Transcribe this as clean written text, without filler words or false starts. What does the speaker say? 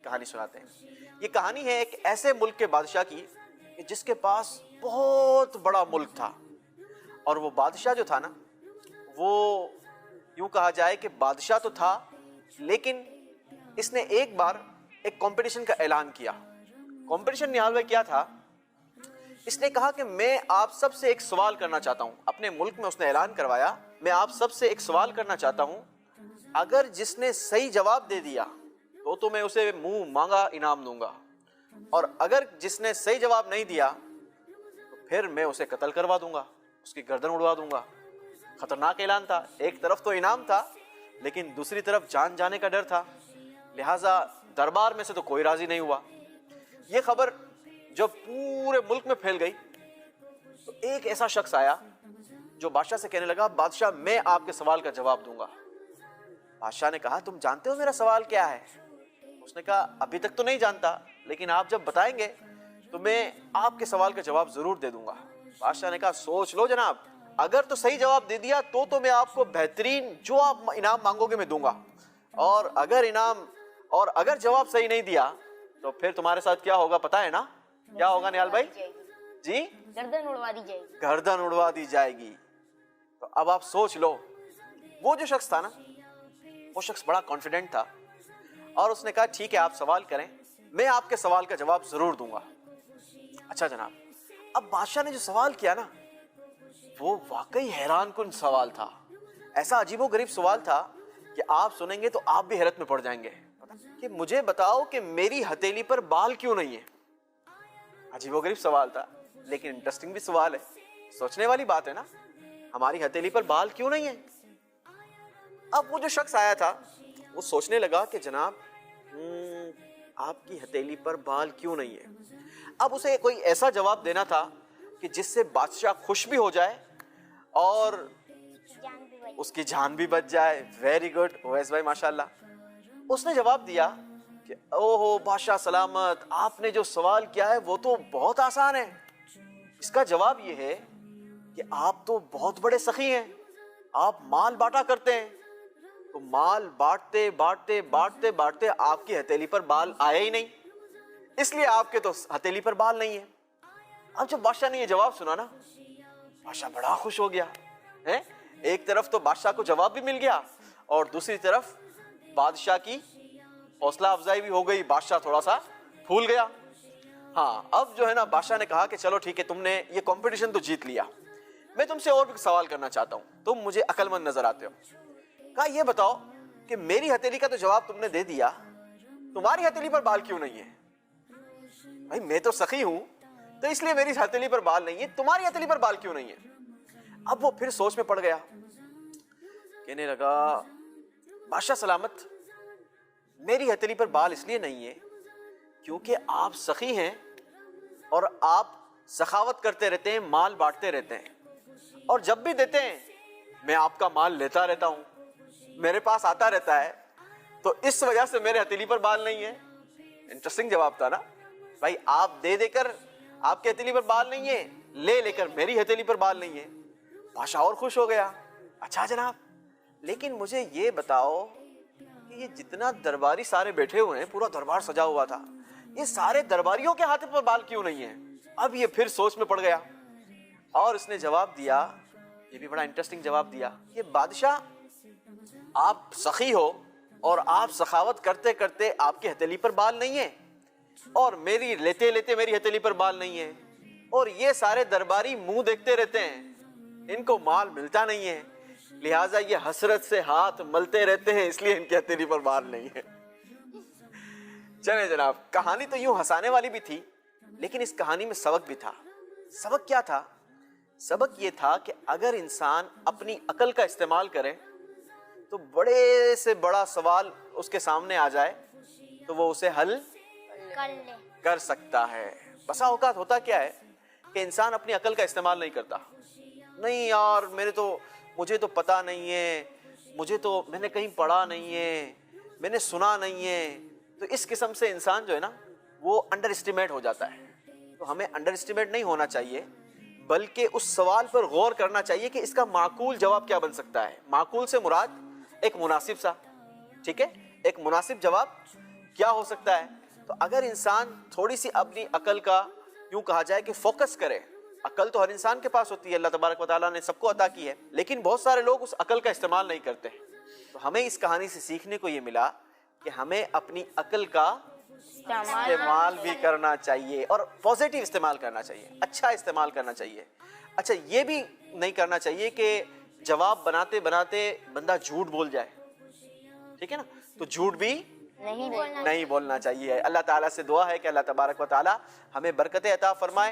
کہانی سناتے ہیں. یہ کہانی ہے ایک ایسے ملک کے بادشاہ کی جس کے پاس بہت بڑا ملک تھا. اور وہ بادشاہ جو تھا نا، وہ یوں کہا جائے کہ بادشاہ تو تھا، لیکن اس نے ایک بار ایک کمپٹیشن کا اعلان کیا. کمپٹیشن نہال بھائی کیا تھا؟ اس نے کہا کہ میں آپ سب سے ایک سوال کرنا چاہتا ہوں. اپنے ملک میں اس نے اعلان کروایا، میں آپ سب سے ایک سوال کرنا چاہتا ہوں، اگر جس نے صحیح جواب دے دیا تو میں اسے منہ مانگا انعام دوں گا، اور اگر جس نے صحیح جواب نہیں دیا تو پھر میں اسے قتل کروا دوں گا، اس کی گردن اڑوا دوں گا. خطرناک اعلان تھا. ایک طرف تو انعام تھا، لیکن دوسری طرف جان جانے کا ڈر تھا. لہٰذا دربار میں سے تو کوئی راضی نہیں ہوا. یہ خبر جب پورے ملک میں پھیل گئی تو ایک ایسا شخص آیا جو بادشاہ سے کہنے لگا، بادشاہ میں آپ کے سوال کا جواب دوں گا. بادشاہ نے کہا، تم جانتے ہو میرا سوال کیا ہے؟ اس نے کہا، ابھی تک تو نہیں جانتا، لیکن آپ جب بتائیں گے تو میں آپ کے سوال کا جواب ضرور دے دوں گا. بادشاہ نے کہا، سوچ لو جناب، اگر تو صحیح جواب دے دیا تو میں آپ کو بہترین جو آپ انعام مانگو گے میں دوں گا، اور اگر جواب صحیح نہیں دیا تو پھر تمہارے ساتھ کیا ہوگا پتہ ہے نا؟ کیا ہوگا نہال بھائی؟ جی، گردن اڑوا دی جائے گی. گردن اڑوا دی جائے گی. تو اب آپ سوچ لو، وہ جو شخص تھا نا، وہ شخص بڑا کانفیڈنٹ تھا، اور اس نے کہا، ٹھیک ہے آپ سوال کریں، میں آپ کے سوال کا جواب ضرور دوں گا. اچھا جناب، اب بادشاہ نے جو سوال کیا نا، وہ واقعی حیران کن سوال تھا. ایسا عجیب و غریب سوال تھا کہ آپ سنیں گے تو آپ بھی حیرت میں پڑ جائیں گے کہ مجھے بتاؤ کہ میری ہتھیلی پر بال کیوں نہیں ہے. عجیب و غریب سوال تھا، لیکن انٹرسٹنگ بھی سوال ہے. سوچنے والی بات ہے نا، ہماری ہتھیلی پر بال کیوں نہیں ہے؟ اب وہ جو شخص آیا تھا وہ سوچنے لگا کہ جناب آپ کی ہتھیلی پر بال کیوں نہیں ہے. اب اسے کوئی ایسا جواب دینا تھا کہ جس سے بادشاہ خوش بھی ہو جائے اور اس کی جان بھی بچ جائے. ویری گڈ اویس بھائی، ماشاءاللہ. اس نے جواب دیا کہ اوہو بادشاہ سلامت، آپ نے جو سوال کیا ہے وہ تو بہت آسان ہے. اس کا جواب یہ ہے کہ آپ تو بہت بڑے سخی ہیں، آپ مال بانٹا کرتے ہیں. تو مال بانٹتے بانٹتے بانٹتے بانٹتے آپ کی ہتھیلی پر بال آیا ہی نہیں، اس لیے آپ کے تو ہتھیلی پر بال نہیں ہے. اب جب بادشاہ نے یہ جواب سنا نا، بادشاہ بڑا خوش ہو گیا. ایک طرف تو بادشاہ کو جواب بھی مل گیا، اور دوسری طرف بادشاہ کی حوصلہ افزائی بھی ہو گئی. بادشاہ تھوڑا سا پھول گیا. ہاں، اب جو ہے نا، بادشاہ نے کہا کہ چلو ٹھیک ہے، تم نے یہ کمپٹیشن تو جیت لیا، میں تم سے اور بھی سوال کرنا چاہتا ہوں، تم مجھے عقل مند نظر آتے ہو. کہا، یہ بتاؤ کہ میری ہتھیلی کا تو جواب تم نے دے دیا، تمہاری ہتھیلی پر بال کیوں نہیں ہے؟ بھائی میں تو سخی ہوں تو اس لیے میری ہتھیلی پر بال نہیں ہے، تمہاری ہتھیلی پر بال کیوں نہیں ہے؟ اب وہ پھر سوچ میں پڑ گیا، کہنے لگا، بادشاہ سلامت، میری ہتھیلی پر بال اس لیے نہیں ہے کیونکہ آپ سخی ہیں اور آپ سخاوت کرتے رہتے ہیں، مال بانٹتے رہتے ہیں، اور جب بھی دیتے ہیں میں آپ کا مال لیتا رہتا ہوں، میرے پاس آتا رہتا ہے، تو اس وجہ سے میرے ہتھیلی پر بال نہیں ہے. انٹرسٹنگ جواب تھا نا بھائی، آپ دے دے کر آپ کی ہتھیلی پر بال نہیں ہے، لے کر میری ہتھیلی پر بال نہیں ہے. بادشاہ اور خوش ہو گیا. اچھا جناب، لیکن مجھے یہ بتاؤ کہ یہ جتنا درباری سارے بیٹھے ہوئے ہیں، پورا دربار سجا ہوا تھا، یہ سارے درباریوں کے ہاتھ پر بال کیوں نہیں ہیں؟ اب یہ پھر سوچ میں پڑ گیا، اور اس نے جواب دیا، یہ بھی بڑا انٹرسٹنگ جواب دیا کہ بادشاہ، آپ سخی ہو اور آپ سخاوت کرتے کرتے آپ کی ہتھیلی پر بال نہیں ہے، اور میری لیتے لیتے میری ہتھیلی پر بال نہیں ہے، اور یہ سارے درباری منہ دیکھتے رہتے ہیں، ان کو مال ملتا نہیں ہے، لہٰذا یہ حسرت سے ہاتھ ملتے رہتے ہیں، اس لیے ان کی ہتھیلی پر بال نہیں ہے. چلیں جناب، کہانی تو یوں ہنسانے والی بھی تھی، لیکن اس کہانی میں سبق بھی تھا. سبق کیا تھا؟ سبق یہ تھا کہ اگر انسان اپنی عقل کا استعمال کرے تو بڑے سے بڑا سوال اس کے سامنے آ جائے تو وہ اسے حل کر سکتا ہے. بسا اوقات ہوتا کیا ہے کہ انسان اپنی عقل کا استعمال نہیں کرتا. نہیں یار، مجھے تو پتا نہیں ہے، میں نے کہیں پڑھا نہیں ہے، میں نے سنا نہیں ہے. تو اس قسم سے انسان جو ہے نا، وہ انڈر اسٹیمیٹ ہو جاتا ہے. تو ہمیں انڈر اسٹیمیٹ نہیں ہونا چاہیے، بلکہ اس سوال پر غور کرنا چاہیے کہ اس کا معقول جواب کیا بن سکتا ہے. معقول سے مراد ایک مناسب سا، ٹھیک ہے، ایک مناسب جواب کیا ہو سکتا ہے؟ تو اگر انسان تھوڑی سی اپنی عقل کا یوں کہا جائے کہ فوکس کرے، عقل تو ہر انسان کے پاس ہوتی ہے، اللہ تبارک و تعالیٰ نے سب کو عطا کی ہے، لیکن بہت سارے لوگ اس عقل کا استعمال نہیں کرتے. تو ہمیں اس کہانی سے سیکھنے کو یہ ملا کہ ہمیں اپنی عقل کا استعمال بھی کرنا چاہیے، اور پازیٹیو استعمال کرنا چاہیے، اچھا استعمال کرنا چاہیے. اچھا یہ بھی نہیں کرنا چاہیے کہ جواب بناتے بناتے بندہ جھوٹ بول جائے، ٹھیک ہے نا؟ تو جھوٹ بھی نہیں بولنا چاہیے. اللہ تعالیٰ سے دعا ہے کہ اللہ تبارک و تعالیٰ ہمیں برکتیں عطا فرمائے.